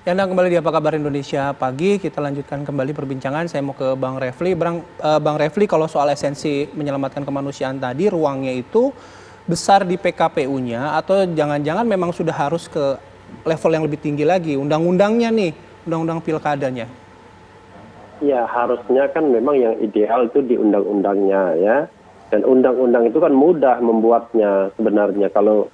Ya, Anda kembali di Apa Kabar Indonesia Pagi. Kita lanjutkan kembali perbincangan. Saya mau ke Bang Refli. Bang Refli, kalau soal esensi menyelamatkan kemanusiaan tadi, ruangnya itu besar di PKPU-nya atau jangan-jangan memang sudah harus ke level yang lebih tinggi lagi, undang-undangnya nih, undang-undang pilkadanya? Ya, harusnya kan memang yang ideal itu di undang-undangnya ya. Dan undang-undang itu kan mudah membuatnya sebenarnya kalau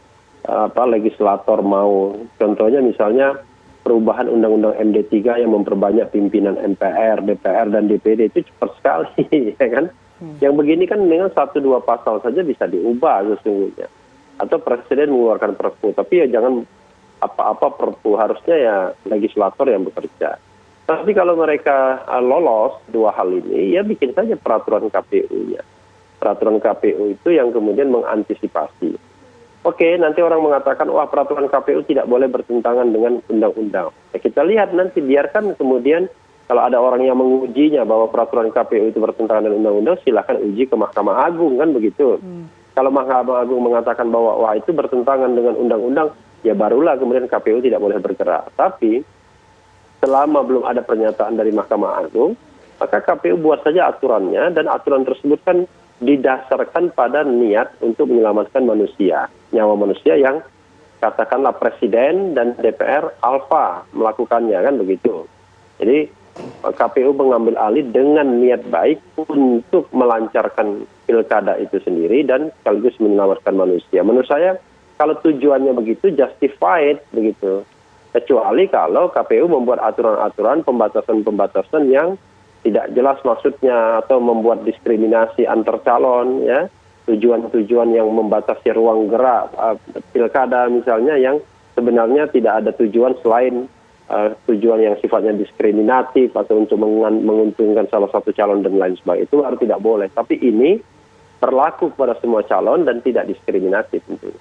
legislator mau. Contohnya misalnya perubahan undang-undang MD3 yang memperbanyak pimpinan MPR, DPR dan DPD itu cepat sekali ya kan. Yang begini kan dengan 1-2 pasal saja bisa diubah sesungguhnya. Atau presiden mengeluarkan perpu, tapi ya jangan apa-apa perpu, harusnya ya legislator yang bekerja. Tapi kalau mereka lolos dua hal ini, ya bikin saja peraturan KPU-nya. Peraturan KPU itu yang kemudian mengantisipasi. Oke, nanti orang mengatakan, wah peraturan KPU tidak boleh bertentangan dengan undang-undang. Ya, kita lihat nanti, biarkan kemudian kalau ada orang yang mengujinya bahwa peraturan KPU itu bertentangan dengan undang-undang, silahkan uji ke Mahkamah Agung, kan begitu. Kalau Mahkamah Agung mengatakan bahwa wah itu bertentangan dengan undang-undang, ya barulah kemudian KPU tidak boleh bergerak. Tapi selama belum ada pernyataan dari Mahkamah Agung, maka KPU buat saja aturannya, dan aturan tersebut kan didasarkan pada niat untuk menyelamatkan manusia, nyawa manusia yang katakanlah presiden dan DPR alfa melakukannya, kan begitu. Jadi KPU mengambil alih dengan niat baik untuk melancarkan pilkada itu sendiri dan sekaligus menyelamatkan manusia. Menurut saya kalau tujuannya begitu justified begitu. Kecuali kalau KPU membuat aturan-aturan pembatasan-pembatasan yang tidak jelas maksudnya atau membuat diskriminasi antar calon ya, tujuan-tujuan yang membatasi ruang gerak pilkada misalnya yang sebenarnya tidak ada tujuan selain tujuan yang sifatnya diskriminatif atau untuk menguntungkan salah satu calon dan lain sebagainya, itu harus tidak boleh. Tapi ini berlaku kepada semua calon dan tidak diskriminatif tentunya.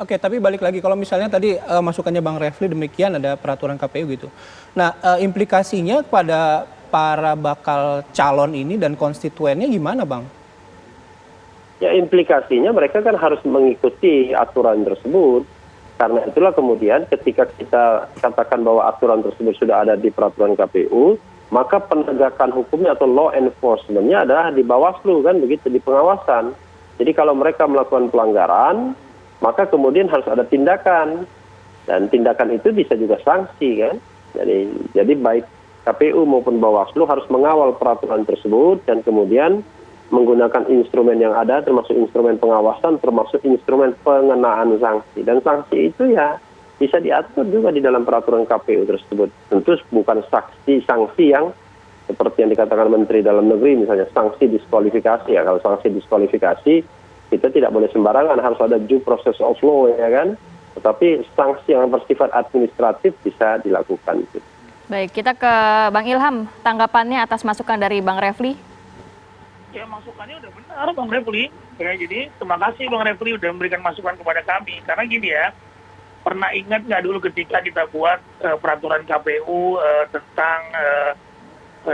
Oke, tapi balik lagi, kalau misalnya tadi masukannya Bang Refli demikian, ada peraturan KPU gitu. Nah, implikasinya pada para bakal calon ini dan konstituennya gimana, Bang? Ya, implikasinya mereka kan harus mengikuti aturan tersebut. Karena itulah kemudian ketika kita katakan bahwa aturan tersebut sudah ada di peraturan KPU, maka penegakan hukumnya atau law enforcement-nya adalah di Bawaslu, kan begitu, di pengawasan. Jadi kalau mereka melakukan pelanggaran, maka kemudian harus ada tindakan, dan tindakan itu bisa juga sanksi, kan. Jadi baik KPU maupun Bawaslu harus mengawal peraturan tersebut dan kemudian menggunakan instrumen yang ada, termasuk instrumen pengawasan, termasuk instrumen pengenaan sanksi. Dan sanksi itu ya bisa diatur juga di dalam peraturan KPU tersebut. Tentu bukan sanksi yang seperti yang dikatakan Menteri Dalam Negeri, misalnya sanksi diskualifikasi. Ya, kalau sanksi diskualifikasi kita tidak boleh sembarangan, harus ada due process of law, ya kan. Tetapi sanksi yang bersifat administratif bisa dilakukan. Baik, kita ke Bang Ilham, tanggapannya atas masukan dari Bang Refli. Ya, masukannya udah benar Bang Refli. Ya, jadi terima kasih Bang Refli udah memberikan masukan kepada kami. Karena gini ya, pernah ingat nggak dulu ketika kita buat peraturan KPU tentang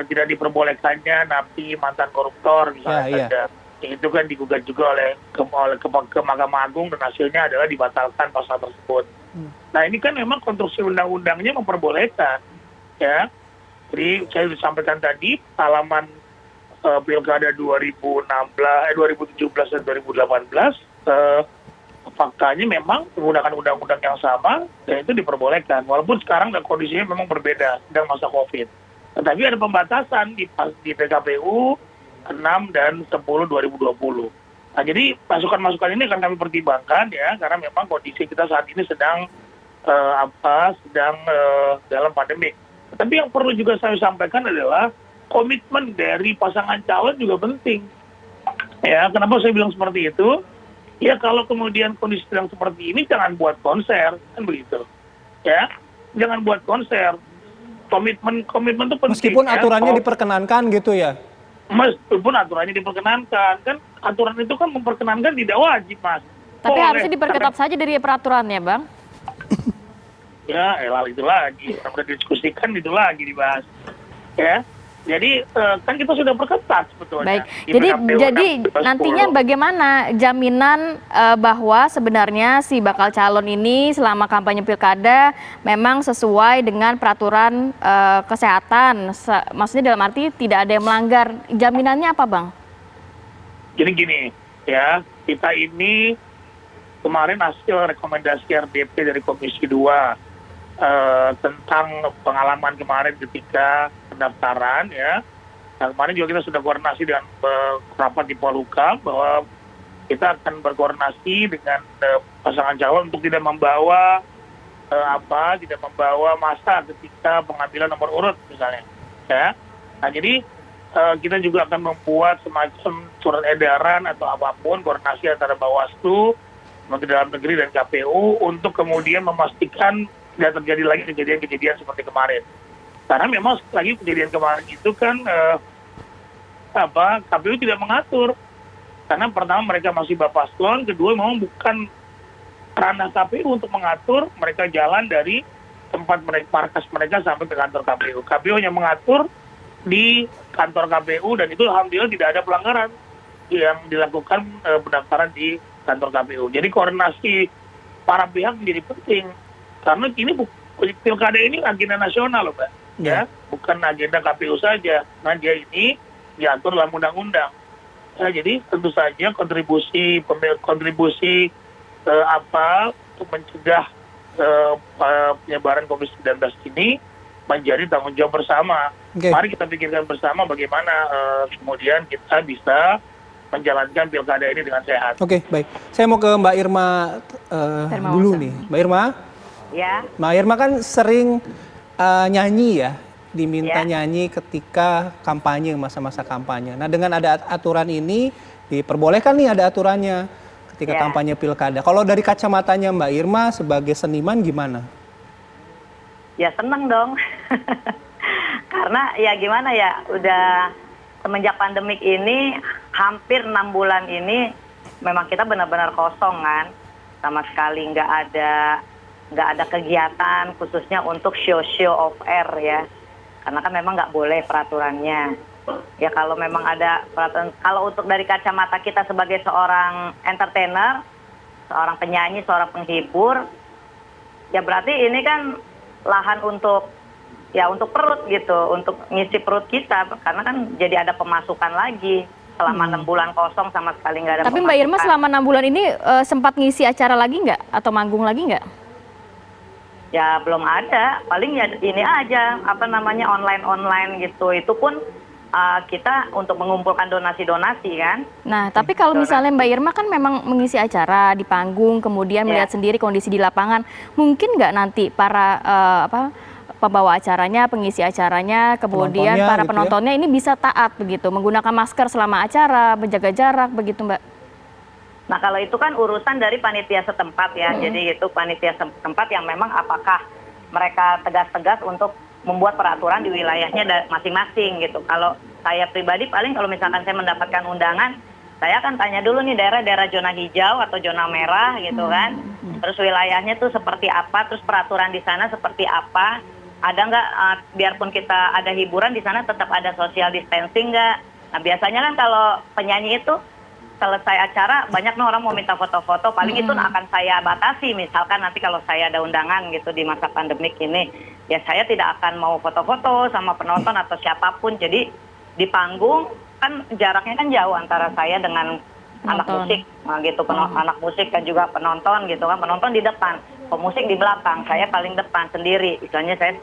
tidak diperbolehkannya napi mantan koruptor misalnya saja. Itu kan digugat juga oleh ke Mahkamah Agung dan hasilnya adalah dibatalkan pasal tersebut. Nah, ini kan memang konstruksi undang-undangnya memperbolehkan. Ya, jadi saya disampaikan tadi halaman pilkada 2017 dan 2018 faktanya memang menggunakan undang-undang yang sama dan itu diperbolehkan. Walaupun sekarang kondisinya memang berbeda sedang masa COVID. Tetapi ada pembatasan di PKPU 6 dan 10 2020. Nah, jadi masukan-masukan ini akan kami pertimbangkan ya, karena memang kondisi kita saat ini sedang dalam pandemi. Tapi yang perlu juga saya sampaikan adalah komitmen dari pasangan calon juga penting. Ya, kenapa saya bilang seperti itu? Ya, kalau kemudian kondisi sedang seperti ini, jangan buat konser, kan begitu. Ya, jangan buat konser. Komitmen itu penting. Meskipun aturannya diperkenankan gitu ya? Meskipun aturannya diperkenankan, kan aturan itu kan memperkenankan tidak wajib, Mas. Tapi harusnya diperketat saja dari peraturannya, Bang. Ya, itu lagi. Orang udah diskusikan itu lagi dibahas. Ya. Jadi kan kita sudah perketat sebetulnya. Baik, Di jadi PKPU jadi 16. nantinya bagaimana jaminan bahwa sebenarnya si bakal calon ini selama kampanye pilkada memang sesuai dengan peraturan kesehatan, maksudnya dalam arti tidak ada yang melanggar. Jaminannya apa, Bang? Jadi gini, ya, kita ini kemarin hasil rekomendasi RDP dari Komisi 2 tentang pengalaman kemarin ketika pendaftaran, ya. Nah, kemarin juga kita sudah koordinasi dengan rapat di Polhukam bahwa kita akan berkoordinasi dengan pasangan calon untuk tidak membawa tidak membawa massa ketika pengambilan nomor urut misalnya, ya. Nah, jadi kita juga akan membuat semacam surat edaran atau apapun koordinasi antara Bawaslu, Menteri Dalam Negeri dan KPU untuk kemudian memastikan tidak terjadi lagi kejadian-kejadian seperti kemarin. Karena memang lagi kejadian kemarin itu kan KPU tidak mengatur. Karena pertama mereka masih Bapaslon, kedua memang bukan ranah KPU untuk mengatur, mereka jalan dari tempat mereka, markas mereka sampai ke kantor KPU. KPU hanya mengatur di kantor KPU dan itu alhamdulillah tidak ada pelanggaran yang dilakukan pendaftaran di kantor KPU. Jadi koordinasi para pihak menjadi penting. Karena ini pilkada ini agenda nasional loh, Mbak. Ya, bukan agenda KPU saja. Nah, dia ini diatur dalam undang-undang. Ya, jadi tentu saja kontribusi untuk mencegah penyebaran COVID-19 ini menjadi tanggung jawab bersama. Mari kita pikirkan bersama bagaimana kemudian kita bisa menjalankan pilkada ini dengan sehat. Oke, baik. Saya mau ke Mbak Irma dulu nih. Mbak Irma? Ya. Mbak Irma kan sering nyanyi ya, diminta nyanyi ketika kampanye, masa-masa kampanye. Nah, dengan ada aturan ini, diperbolehkan nih ada aturannya ketika kampanye pilkada. Kalau dari kacamatanya Mbak Irma sebagai seniman gimana? Ya seneng dong. Karena ya gimana ya, udah semenjak pandemik ini, hampir 6 bulan ini, memang kita benar-benar kosong kan. Sama sekali nggak ada kegiatan khususnya untuk show off air ya, karena kan memang nggak boleh peraturannya ya. Kalau memang ada peraturan, kalau untuk dari kacamata kita sebagai seorang entertainer, seorang penyanyi, seorang penghibur, ya berarti ini kan lahan untuk perut gitu, untuk ngisi perut kita, karena kan jadi ada pemasukan lagi. Selama 6 bulan kosong sama sekali nggak ada. Tapi Mbak Irma selama 6 bulan ini sempat ngisi acara lagi nggak atau manggung lagi nggak? Ya belum ada, paling ya ini aja, online gitu. Itu pun kita untuk mengumpulkan donasi-donasi kan. Nah, tapi kalau misalnya Mbak Irma kan memang mengisi acara di panggung, kemudian melihat sendiri kondisi di lapangan, mungkin nggak nanti para pembawa acaranya, pengisi acaranya, kemudian para penontonnya ini bisa taat begitu, menggunakan masker selama acara, menjaga jarak begitu, Mbak? Nah, kalau itu kan urusan dari panitia setempat ya. Jadi itu panitia setempat yang memang apakah mereka tegas-tegas untuk membuat peraturan di wilayahnya masing-masing gitu. Kalau saya pribadi paling kalau misalkan saya mendapatkan undangan, saya akan tanya dulu nih daerah-daerah zona hijau atau zona merah gitu kan. Terus wilayahnya tuh seperti apa, terus peraturan di sana seperti apa. Ada nggak, biarpun kita ada hiburan di sana tetap ada social distancing nggak. Nah, biasanya kan kalau penyanyi itu selesai acara banyak nih orang mau minta foto-foto, paling itu akan saya batasi. Misalkan nanti kalau saya ada undangan gitu di masa pandemik ini, ya saya tidak akan mau foto-foto sama penonton atau siapapun. Jadi di panggung kan jaraknya kan jauh antara saya dengan anak musik, nah gitu, anak musik dan juga penonton gitu kan. Penonton di depan, pemusik di belakang, saya paling depan sendiri, istilahnya saya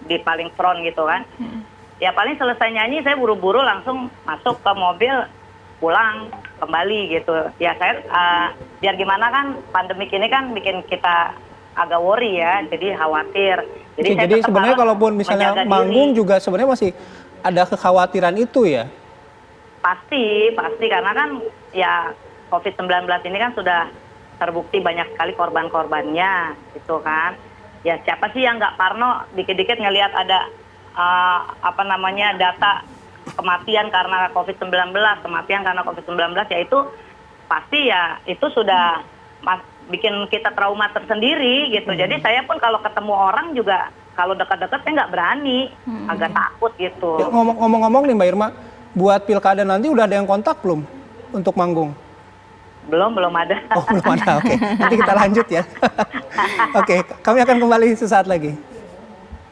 di paling front gitu kan. Ya paling selesai nyanyi saya buru-buru langsung masuk ke mobil, pulang kembali gitu. Ya saya biar gimana kan pandemik ini kan bikin kita agak worry ya, jadi khawatir. Jadi sebenarnya kalaupun misalnya manggung juga sebenarnya masih ada kekhawatiran itu ya? Pasti karena kan ya COVID-19 ini kan sudah terbukti banyak sekali korban-korbannya gitu kan. Ya siapa sih yang nggak parno dikit-dikit ngelihat ada data kematian karena COVID-19, ya itu pasti ya itu sudah bikin kita trauma tersendiri gitu. Jadi saya pun kalau ketemu orang juga kalau dekat-dekat saya nggak berani, agak takut gitu. Ya, ngomong-ngomong nih Mbak Irma, buat pilkada nanti udah ada yang kontak belum untuk manggung? Belum ada. Oh belum ada, oke. Nanti kita lanjut ya. Oke, kami akan kembali sesaat lagi.